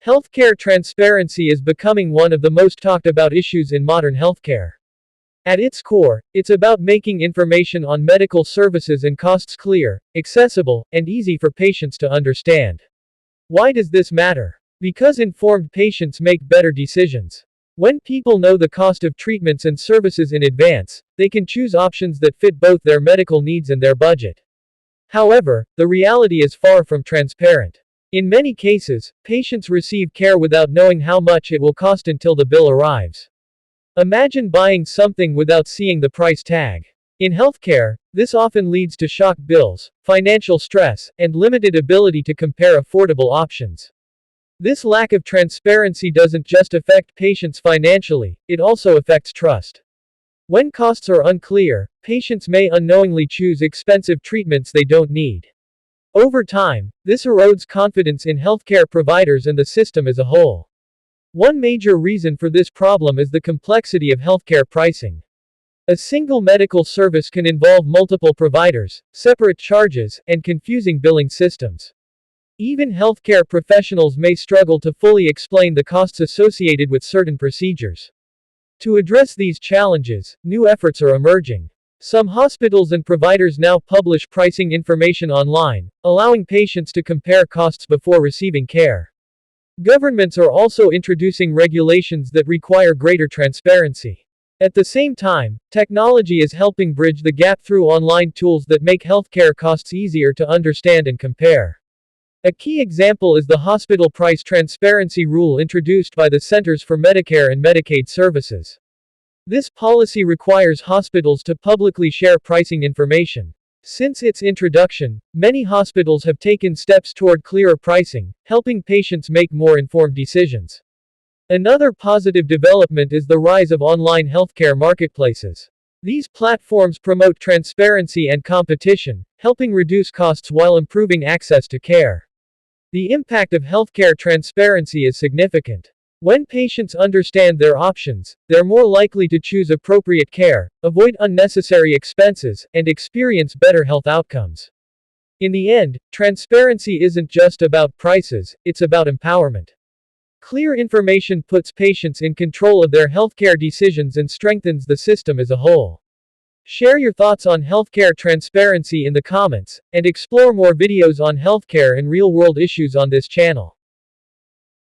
Healthcare transparency is becoming one of the most talked about issues in modern healthcare. At its core, it's about making information on medical services and costs clear, accessible, and easy for patients to understand. Why does this matter? Because informed patients make better decisions. When people know the cost of treatments and services in advance, they can choose options that fit both their medical needs and their budget. However, the reality is far from transparent. In many cases, patients receive care without knowing how much it will cost until the bill arrives. Imagine buying something without seeing the price tag. In healthcare, this often leads to shock bills, financial stress, and limited ability to compare affordable options. This lack of transparency doesn't just affect patients financially, it also affects trust. When costs are unclear, patients may unknowingly choose expensive treatments they don't need. Over time, this erodes confidence in healthcare providers and the system as a whole. One major reason for this problem is the complexity of healthcare pricing. A single medical service can involve multiple providers, separate charges, and confusing billing systems. Even healthcare professionals may struggle to fully explain the costs associated with certain procedures. To address these challenges, new efforts are emerging. Some hospitals and providers now publish pricing information online, allowing patients to compare costs before receiving care. Governments are also introducing regulations that require greater transparency. At the same time, technology is helping bridge the gap through online tools that make healthcare costs easier to understand and compare. A key example is the Hospital Price Transparency Rule introduced by the Centers for Medicare and Medicaid Services. This policy requires hospitals to publicly share pricing information. Since its introduction, many hospitals have taken steps toward clearer pricing, helping patients make more informed decisions. Another positive development is the rise of online healthcare marketplaces. These platforms promote transparency and competition, helping reduce costs while improving access to care. The impact of healthcare transparency is significant. When patients understand their options, they're more likely to choose appropriate care, avoid unnecessary expenses, and experience better health outcomes. In the end, transparency isn't just about prices, it's about empowerment. Clear information puts patients in control of their healthcare decisions and strengthens the system as a whole. Share your thoughts on healthcare transparency in the comments, and explore more videos on healthcare and real-world issues on this channel.